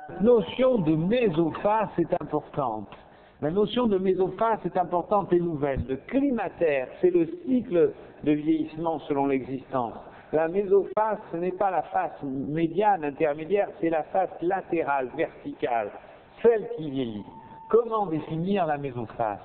La notion de mésophase est importante. La notion de mésophase est importante et nouvelle. Le climatère, c'est le cycle de vieillissement selon l'existence. La mésophase, ce n'est pas la face médiane, intermédiaire, c'est la face latérale, verticale, celle qui vieillit. Comment définir la mésophase?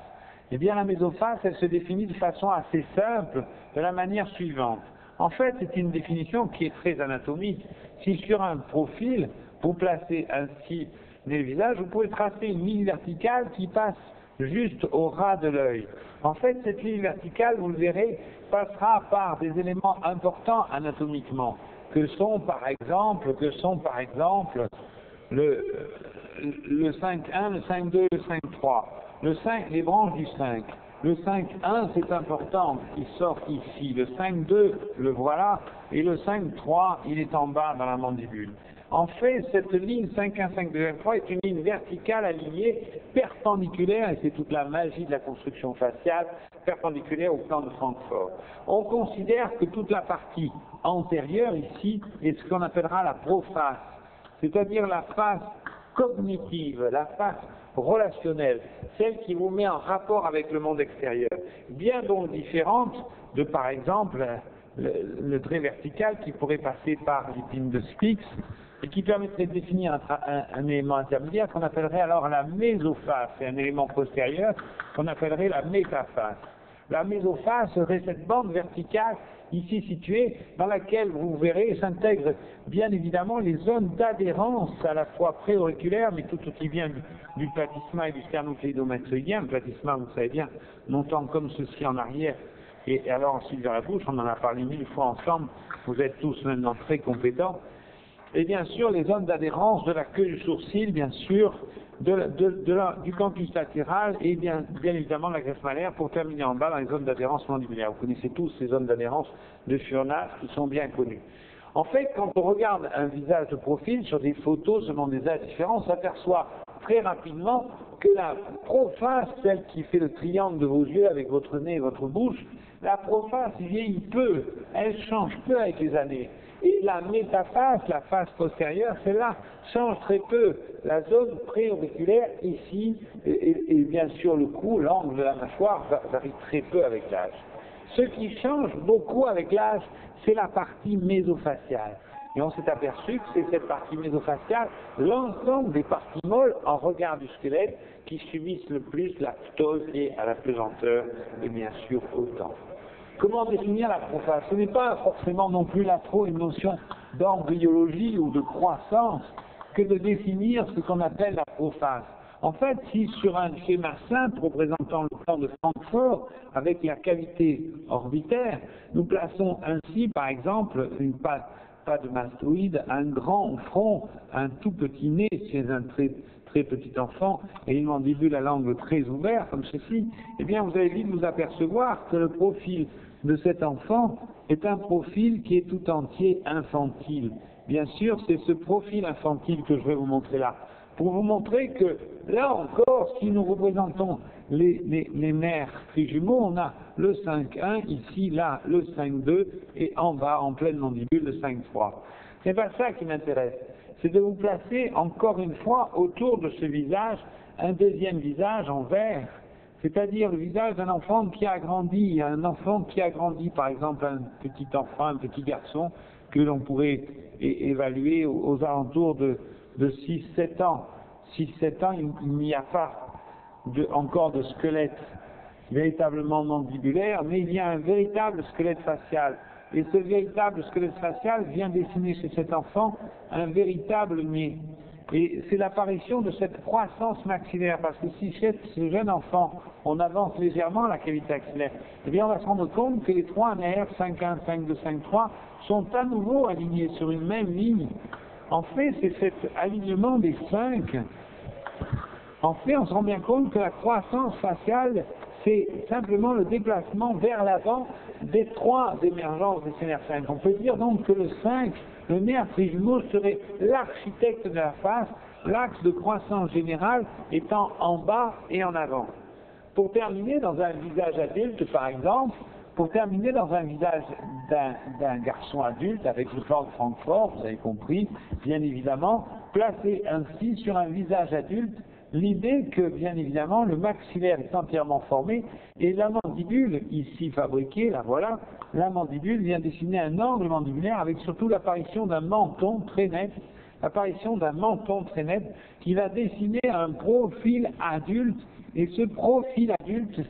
Eh bien, la mésophase, elle se définit de façon assez simple, de la manière suivante. En fait, c'est une définition qui est très anatomique. Si sur un profil, vous placez ainsi le visage, vous pouvez tracer une ligne verticale qui passe juste au ras de l'œil. En fait, cette ligne verticale, vous le verrez, passera par des éléments importants anatomiquement, que sont par exemple le 5-1, le 5-2, le 5-3. Le 5, les branches du 5. Le 5-1, c'est important, il sort ici. Le 5-2, le voilà. Et le 5-3, il est en bas dans la mandibule. En fait, cette ligne 5-1, 5-2, 5-3 est une ligne verticale alignée, perpendiculaire, et c'est toute la magie de la construction faciale, perpendiculaire au plan de Francfort. On considère que toute la partie antérieure ici est ce qu'on appellera la proface, c'est-à-dire la face cognitive, la face relationnelle, celle qui vous met en rapport avec le monde extérieur, bien donc différente de, par exemple, le trait vertical qui pourrait passer par l'épine de Spix et qui permettrait de définir un élément intermédiaire qu'on appellerait alors la mésophase, et un élément postérieur qu'on appellerait la métaphase. La mésophase serait cette bande verticale ici située dans laquelle vous verrez s'intègrent bien évidemment les zones d'adhérence à la fois préauriculaire mais tout ce qui vient du platysma et du sternocléidomastoïdien. Le platysma, vous savez bien, montant comme ceci en arrière et alors ensuite vers la bouche, on en a parlé 1000 fois ensemble, vous êtes tous maintenant très compétents. Et bien sûr les zones d'adhérence de la queue du sourcil, bien sûr, du campus latéral et bien évidemment la greffe malaire pour terminer en bas dans les zones d'adhérence mandibulaire. Vous connaissez tous ces zones d'adhérence de Furness qui sont bien connues. En fait, quand on regarde un visage de profil sur des photos selon des âges différents, on s'aperçoit très rapidement que la proface, celle qui fait le triangle de vos yeux avec votre nez et votre bouche, la proface vieillit peu, elle change peu avec les années. Et la métaphase, la face postérieure, celle-là change très peu. La zone préauriculaire, ici, et bien sûr le cou, l'angle de la mâchoire varie très peu avec l'âge. Ce qui change beaucoup avec l'âge, c'est la partie mésofaciale. Et on s'est aperçu que c'est cette partie mésofaciale, l'ensemble des parties molles en regard du squelette, qui subissent le plus la ptose liée à la pesanteur et bien sûr au temps. Comment définir la proface? Ce n'est pas forcément non plus là trop une notion d'embryologie ou de croissance que de définir ce qu'on appelle la proface. En fait, si sur un schéma simple représentant le plan de Francfort avec la cavité orbitaire, nous plaçons ainsi par exemple une pas de mastoïde, un grand front, un tout petit nez chez un très petit enfant et une mandibule à l'angle très ouvert comme ceci, eh bien vous allez vite vous apercevoir que le profil de cet enfant est un profil qui est tout entier infantile. Bien sûr, c'est ce profil infantile que je vais vous montrer là, pour vous montrer que là encore, si nous représentons les nerfs trijumeaux, on a le 5-1, ici, là, le 5-2, et en bas, en pleine mandibule, le 5-3. C'est pas ça qui m'intéresse, c'est de vous placer encore une fois autour de ce visage, un deuxième visage en vert, c'est-à-dire le visage d'un enfant qui a grandi, par exemple un petit enfant, un petit garçon, que l'on pourrait évaluer aux alentours de 6-7 ans. 6-7 ans, il n'y a pas encore de squelette véritablement mandibulaire, mais il y a un véritable squelette facial. Et ce véritable squelette facial vient dessiner chez cet enfant un véritable nez. Et c'est l'apparition de cette croissance maxillaire, parce que si chez ce jeune enfant, on avance légèrement la cavité axillaire, eh bien on va se rendre compte que les trois nerfs, 5-1, 5-2, 5-3, sont à nouveau alignés sur une même ligne. En fait, c'est cet alignement des 5. En fait, on se rend bien compte que la croissance faciale, c'est simplement le déplacement vers l'avant des trois émergences de ces nerfs 5. On peut dire donc que le 5, le nerf trijumeau, serait l'architecte de la face, l'axe de croissance générale étant en bas et en avant. Pour terminer, dans un visage adulte, par exemple, Pour terminer, dans un visage d'un garçon adulte, avec le plan de Francfort, vous avez compris, bien évidemment, placé ainsi sur un visage adulte, l'idée que, bien évidemment, le maxillaire est entièrement formé et la mandibule, ici fabriquée, la voilà, la mandibule vient dessiner un angle mandibulaire avec surtout l'apparition d'un menton très net, qui va dessiner un profil adulte, et ce profil adulte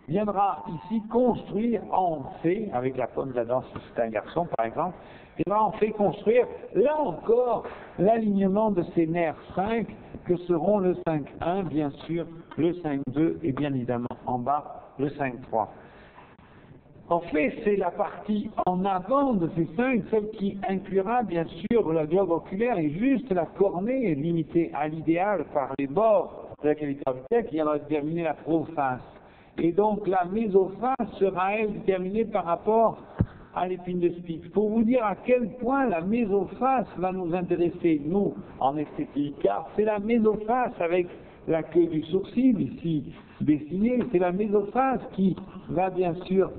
viendra ici construire en fait, avec la pomme de la danse, si c'est un garçon par exemple, il va en fait construire, là encore, l'alignement de ces nerfs 5, que seront le 5-1, bien sûr, le 5-2, et bien évidemment, en bas, le 5-3. En fait, c'est la partie en avant de ces 5, celle qui inclura bien sûr le globe oculaire et juste la cornée limitée à l'idéal par les bords de la cavité orbitaire qui viendra déterminer la proface. Et donc la mésoface sera elle déterminée par rapport à l'épine de Spitz. Pour vous dire à quel point la mésoface va nous intéresser, nous, en esthétique, car c'est la mésoface avec la queue du sourcil, ici dessinée, c'est la mésoface qui va bien sûr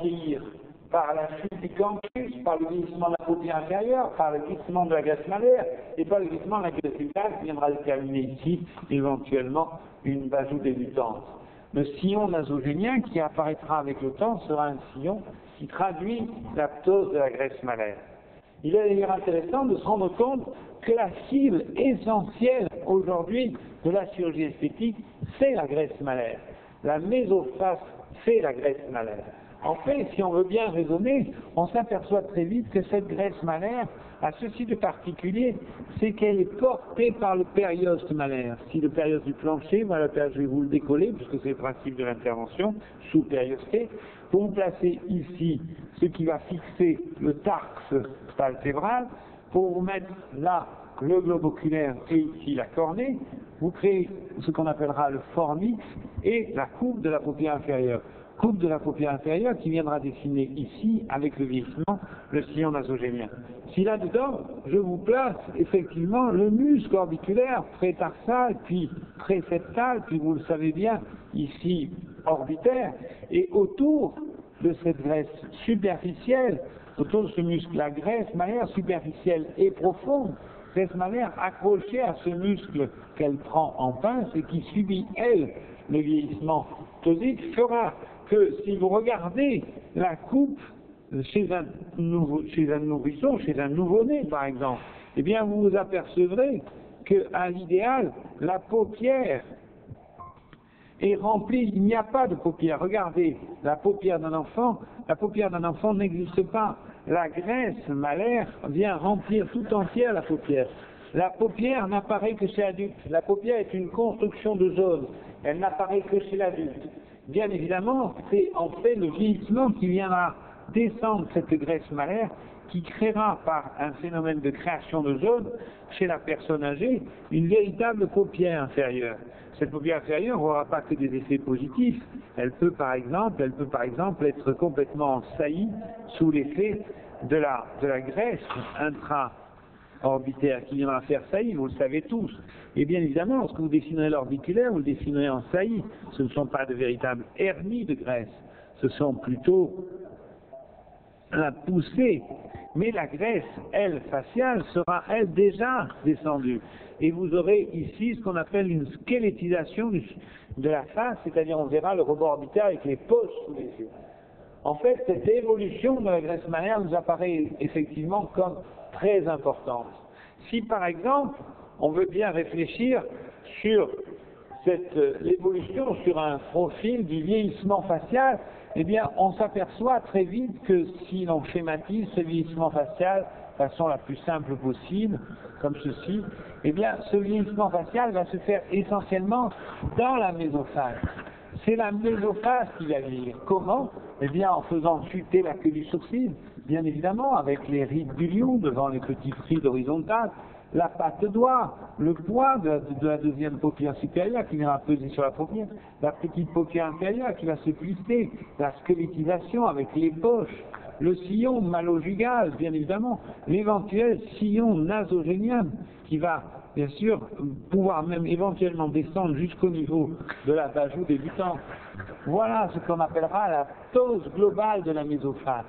vieillir par la chute du cancus, par le glissement de la paupière inférieure, par le glissement de la graisse malaire et par le glissement de la graisse buccale qui viendra déterminer ici éventuellement une vaso débutante. Le sillon nasogénien qui apparaîtra avec le temps sera un sillon qui traduit la ptose de la graisse malaire. Il est d'ailleurs intéressant de se rendre compte que la cible essentielle aujourd'hui de la chirurgie esthétique, c'est la graisse malaire. La mésoface, c'est la graisse malaire. En fait, si on veut bien raisonner, on s'aperçoit très vite que cette graisse malaire a ceci de particulier, c'est qu'elle est portée par le périoste malaire. Si le périoste du plancher, voilà, je vais vous le décoller, puisque c'est le principe de l'intervention, sous périosté, pour vous placer ici ce qui va fixer le tarse palpébral, pour vous mettre là le globe oculaire et ici la cornée, vous créez ce qu'on appellera le fornix et la coupe de la paupière inférieure. Coupe de la paupière inférieure qui viendra dessiner ici, avec le vieillissement, le sillon nasogénien. Si là-dedans, je vous place effectivement le muscle orbiculaire prétarsal, puis préseptal, puis vous le savez bien, ici orbitaire, et autour de cette graisse superficielle, autour de ce muscle, la graisse malaire superficielle et profonde, graisse malaire accrochée à ce muscle qu'elle prend en pince et qui subit, elle, le vieillissement ptosique, fera que si vous regardez la coupe chez un nourrisson, chez un nouveau-né par exemple, eh bien vous vous apercevrez qu'à l'idéal, la paupière est remplie, il n'y a pas de paupière. Regardez, la paupière d'un enfant n'existe pas. La graisse malaire vient remplir tout entière la paupière. La paupière n'apparaît que chez l'adulte. La paupière est une construction de zone. Elle n'apparaît que chez l'adulte. Bien évidemment, c'est en fait le vieillissement qui viendra descendre cette graisse malaire, qui créera par un phénomène de création de zone chez la personne âgée une véritable paupière inférieure. Cette paupière inférieure n'aura pas que des effets positifs. Elle peut par exemple être complètement saillie sous l'effet de la graisse intra-orbitaire qui viendra faire saillie, vous le savez tous. Et bien évidemment, lorsque vous dessinerez l'orbiculaire, vous le dessinerez en saillie. Ce ne sont pas de véritables hernies de graisse, ce sont plutôt la poussée. Mais la graisse, elle, faciale, sera, elle, déjà descendue. Et vous aurez ici ce qu'on appelle une squelettisation de la face, c'est-à-dire on verra le rebord orbitaire avec les poches sous les yeux. En fait, cette évolution de la graisse malaire nous apparaît effectivement comme très importante. Si par exemple, on veut bien réfléchir sur l'évolution sur un profil du vieillissement facial, eh bien, on s'aperçoit très vite que si l'on schématise ce vieillissement facial de façon la plus simple possible, comme ceci, eh bien, ce vieillissement facial va se faire essentiellement dans la mésoface. C'est la mésoface qui va vieillir. Comment? Eh bien, en faisant chuter la queue du sourcil, bien évidemment, avec les rides du lion devant les petites rides horizontales, la patte de doigt, le poids de la deuxième paupière supérieure qui viendra peser sur la paupière, la petite paupière inférieure qui va se plisser, la squelettisation avec les poches, le sillon malo-jugal, bien évidemment, l'éventuel sillon nasogénien qui va bien sûr, pouvoir même éventuellement descendre jusqu'au niveau de la bajoue débutant. Voilà ce qu'on appellera la ptose globale de la mésophase.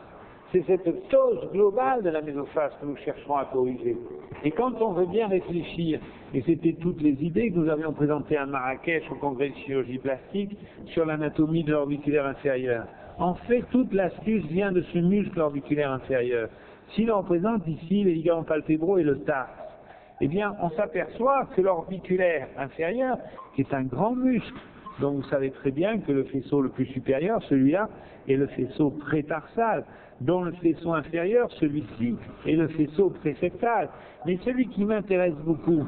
C'est cette ptose globale de la mésophase que nous chercherons à corriger. Et quand on veut bien réfléchir, et c'était toutes les idées que nous avions présentées à Marrakech au congrès de chirurgie plastique sur l'anatomie de l'orbiculaire inférieur, en fait, toute l'astuce vient de ce muscle orbiculaire inférieur. S'il représente ici les ligaments palpébraux et le tarse, eh bien, on s'aperçoit que l'orbiculaire inférieur est un grand muscle. Donc vous savez très bien que le faisceau le plus supérieur, celui-là, est le faisceau prétarsal, dont le faisceau inférieur, celui-ci, est le faisceau préseptal. Mais celui qui m'intéresse beaucoup,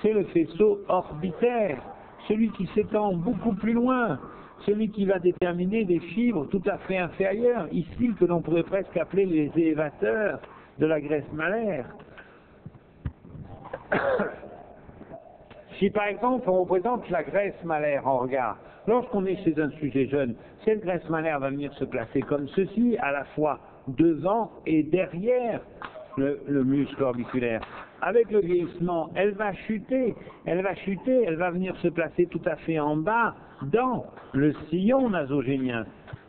c'est le faisceau orbitaire, celui qui s'étend beaucoup plus loin, celui qui va déterminer des fibres tout à fait inférieures, ici que l'on pourrait presque appeler les élévateurs de la graisse malaire. Si par exemple on représente la graisse malaire en regard, lorsqu'on est chez un sujet jeune, cette graisse malaire va venir se placer comme ceci, à la fois devant et derrière le muscle orbiculaire. Avec le vieillissement, elle va chuter, elle va venir se placer tout à fait en bas, dans le sillon nasogénien.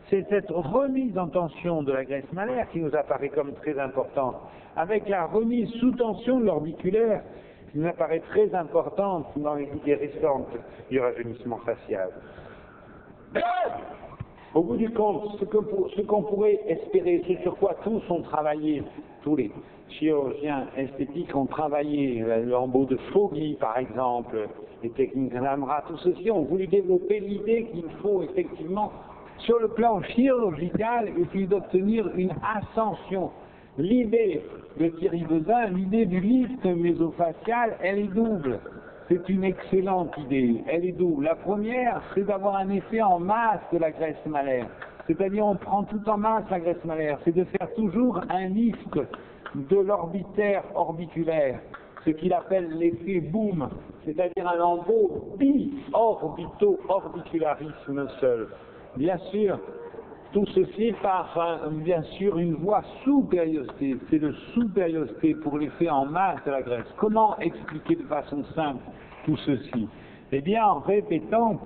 C'est cette remise en tension de la graisse malaire qui nous apparaît comme très importante, avec la remise sous tension de l'orbiculaire, qui nous apparaît très importante dans les idées récentes du rajeunissement facial. Au bout du compte, ce qu'on pourrait espérer, ce sur quoi tous ont travaillé, tous les chirurgiens esthétiques ont travaillé, le lambeau de Foggy par exemple, les techniques d'Amra, tout ceci ont voulu développer l'idée qu'il faut effectivement, sur le plan chirurgical, essayer d'obtenir une ascension. L'idée de Thierry Vezin, l'idée du lift mésofacial, elle est double. C'est une excellente idée, elle est double. La première, c'est d'avoir un effet en masse de la graisse malaire. C'est-à-dire, on prend tout en masse la graisse malaire. C'est de faire toujours un lift de l'orbitaire orbiculaire, ce qu'il appelle l'effet boom, c'est-à-dire un lambeau bi-orbito-orbicularisme seul. Bien sûr, tout ceci par, bien sûr, une voie sous-périostée. C'est le sous-périostée pour l'effet en masse de la graisse. Comment expliquer de façon simple tout ceci? Eh bien, en répétant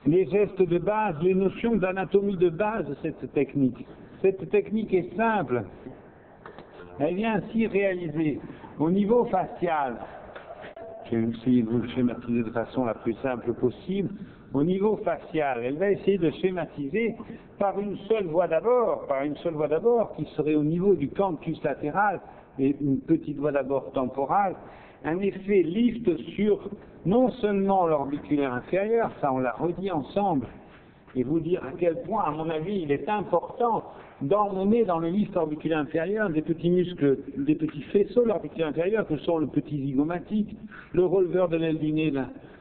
les gestes de base, les notions d'anatomie de base de cette technique. Cette technique est simple. Elle vient ainsi réaliser au niveau facial. Je vais essayer de vous le schématiser de façon la plus simple possible. Au niveau facial, elle va essayer de schématiser par une seule voie d'abord, qui serait au niveau du canthus latéral, et une petite voie d'abord temporale, un effet lift sur non seulement l'orbiculaire inférieur, ça on l'a redit ensemble, et vous dire à quel point, à mon avis, il est important d'emmener dans le lift orbiculaire inférieur des petits muscles, des petits faisceaux de l'orbiculaire inférieur, que sont le petit zygomatique, le releveur de l'aile du nez,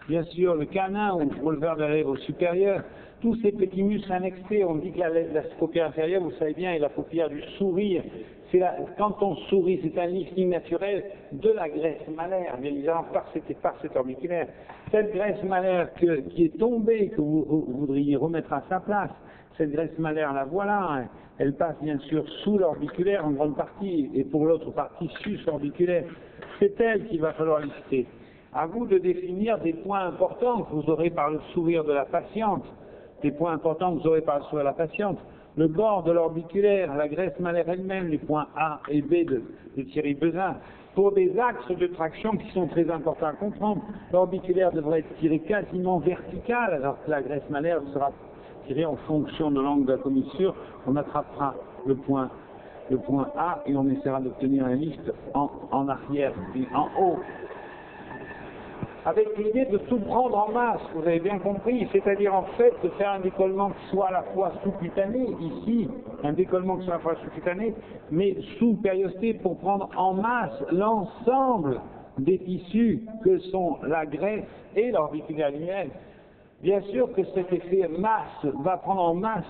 bien sûr le canin ou le releveur de la lèvre supérieure, tous ces petits muscles annexés. On dit que la paupière inférieure, vous savez bien, est la paupière du sourire. Quand on sourit, c'est un lifting naturel de la graisse malaire, bien évidemment par cet orbiculaire. Cette graisse malaire qui est tombée, que vous voudriez remettre à sa place, cette graisse malaire, la voilà, hein. Elle passe bien sûr sous l'orbiculaire en grande partie, et pour l'autre partie sus-orbiculaire. C'est elle qu'il va falloir lister. À vous de définir des points importants que vous aurez par le sourire de la patiente, des points importants que vous aurez par le sourire de la patiente. Le bord de l'orbiculaire, la graisse malaire elle-même, les points A et B de Thierry Vezin, pour des axes de traction qui sont très importants à comprendre. L'orbiculaire devrait être tiré quasiment vertical, alors que la graisse malaire sera tirée en fonction de l'angle de la commissure. On attrapera le point A et on essaiera d'obtenir un lift en arrière et en haut. Avec l'idée de tout prendre en masse, vous avez bien compris, c'est-à-dire en fait de faire un décollement qui soit à la fois sous-cutané, ici, un décollement qui soit à la fois sous-cutané, mais sous-périosté pour prendre en masse l'ensemble des tissus que sont la graisse et l'orbiculaire lui-même. Bien sûr que cet effet masse va prendre en masse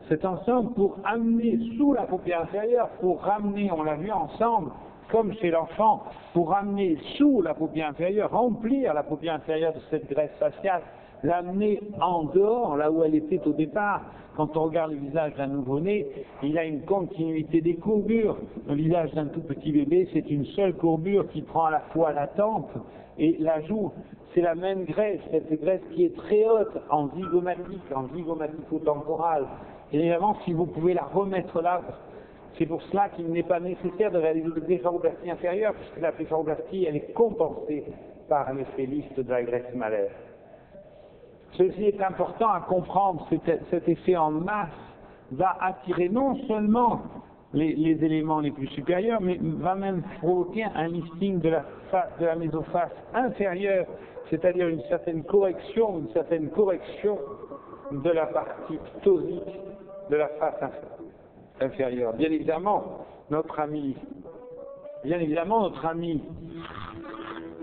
cet ensemble pour amener sous la paupière inférieure, pour ramener, on l'a vu ensemble, comme chez l'enfant, pour ramener sous la paupière inférieure, remplir la paupière inférieure de cette graisse faciale, l'amener en dehors, là où elle était au départ. Quand on regarde le visage d'un nouveau-né, il a une continuité des courbures. Le visage d'un tout petit bébé, c'est une seule courbure qui prend à la fois la tempe et la joue. C'est la même graisse, cette graisse qui est très haute en zygomatico-temporale. Et évidemment, si vous pouvez la remettre là, c'est pour cela qu'il n'est pas nécessaire de réaliser de blépharoplastie inférieure, puisque la blépharoplastie, elle est compensée par l'effet lisse de la graisse malaire. Ceci est important à comprendre, cet effet en masse va attirer non seulement les éléments les plus supérieurs, mais va même provoquer un lifting de la mésoface inférieure, c'est-à-dire une certaine correction de la partie ptosique de la face inférieure. Bien évidemment, notre ami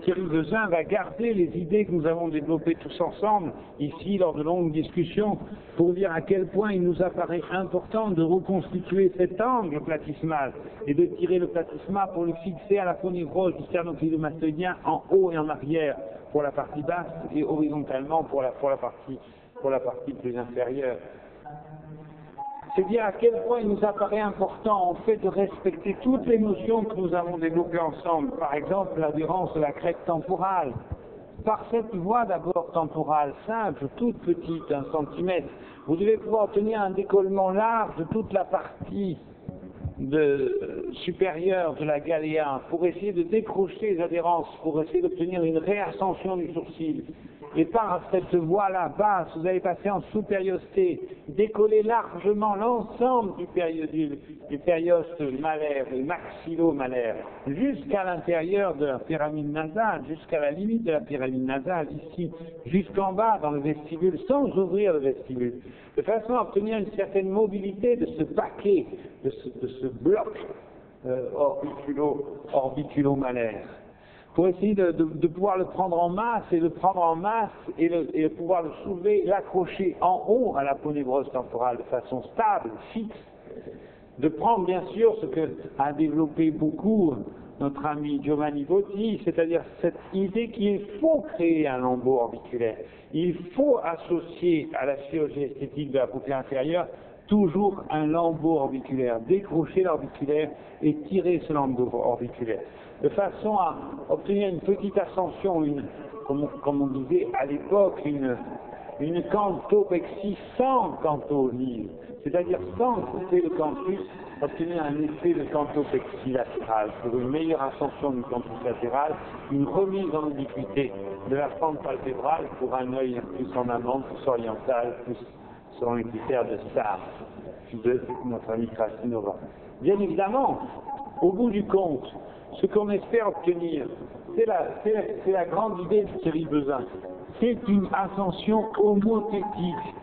Thierry Vezin va garder les idées que nous avons développées tous ensemble, ici, lors de longues discussions, pour dire à quel point il nous apparaît important de reconstituer cet angle platysmal et de tirer le platysma pour le fixer à la ponévrose du sternocleidomastoïdien en haut et en arrière pour la partie basse et horizontalement pour la partie plus inférieure. C'est dire à quel point il nous apparaît important en fait de respecter toutes les notions que nous avons développées ensemble. Par exemple, l'adhérence de la crête temporale. Par cette voie d'abord temporale, simple, toute petite, 1 centimètre, vous devez pouvoir obtenir un décollement large de toute la partie supérieure de la galéa pour essayer de décrocher les adhérences, pour essayer d'obtenir une réascension du sourcil. Et par cette voie-là basse, vous allez passer en sous-périosté, décoller largement l'ensemble du périoste malaire, et maxillo-malaire, jusqu'à l'intérieur de la pyramide nasale, jusqu'à la limite de la pyramide nasale, ici, jusqu'en bas dans le vestibule, sans ouvrir le vestibule, de façon à obtenir une certaine mobilité de ce paquet, de ce bloc orbiculo-malaire. Pour essayer de pouvoir le prendre en masse et de pouvoir le soulever, l'accrocher en haut à la ponévrose temporale de façon stable, fixe, de prendre bien sûr ce que a développé beaucoup notre ami Giovanni Botti, c'est-à-dire cette idée qu'il faut créer un lambeau orbiculaire, il faut associer à la chirurgie esthétique de la paupière inférieure toujours un lambeau orbiculaire, décrocher l'orbiculaire et tirer ce lambeau orbiculaire, de façon à obtenir une petite ascension, comme on disait à l'époque, une cantopexie sans canto-olive, c'est-à-dire sans couper le canthus, obtenir un effet de cantopexie latérale, pour une meilleure ascension du canthus latéral, une remise en ubiquité de la fente palpébrale pour un œil plus en amont, plus oriental, plus selon les critères de Sartre, de notre ami Krasnova. Bien évidemment, au bout du compte, ce qu'on espère obtenir, c'est la grande idée de Thierry Vezin. C'est une ascension homothétique.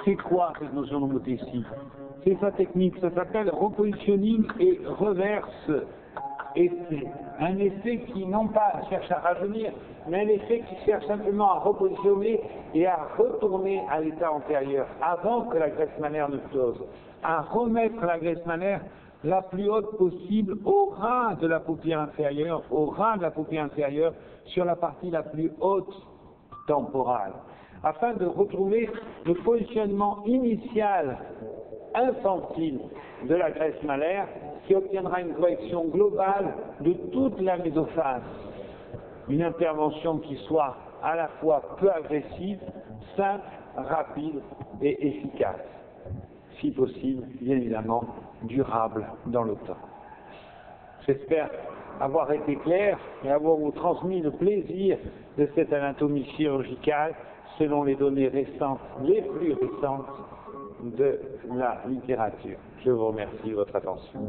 C'est quoi cette notion d'homothétie? C'est sa technique, ça s'appelle repositioning et reverse essai. Un essai qui non pas cherche à rajeunir, mais un essai qui cherche simplement à repositionner et à retourner à l'état antérieur, avant que la graisse malaire ne ptose, à remettre la graisse malaire la plus haute possible au ras de la paupière inférieure, sur la partie la plus haute temporale, afin de retrouver le positionnement initial infantile de la graisse malaire qui obtiendra une correction globale de toute la mésophase. Une intervention qui soit à la fois peu agressive, simple, rapide et efficace. Si possible, bien évidemment, durable dans le temps. J'espère avoir été clair et avoir vous transmis le plaisir de cette anatomie chirurgicale selon les données récentes, les plus récentes de la littérature. Je vous remercie de votre attention.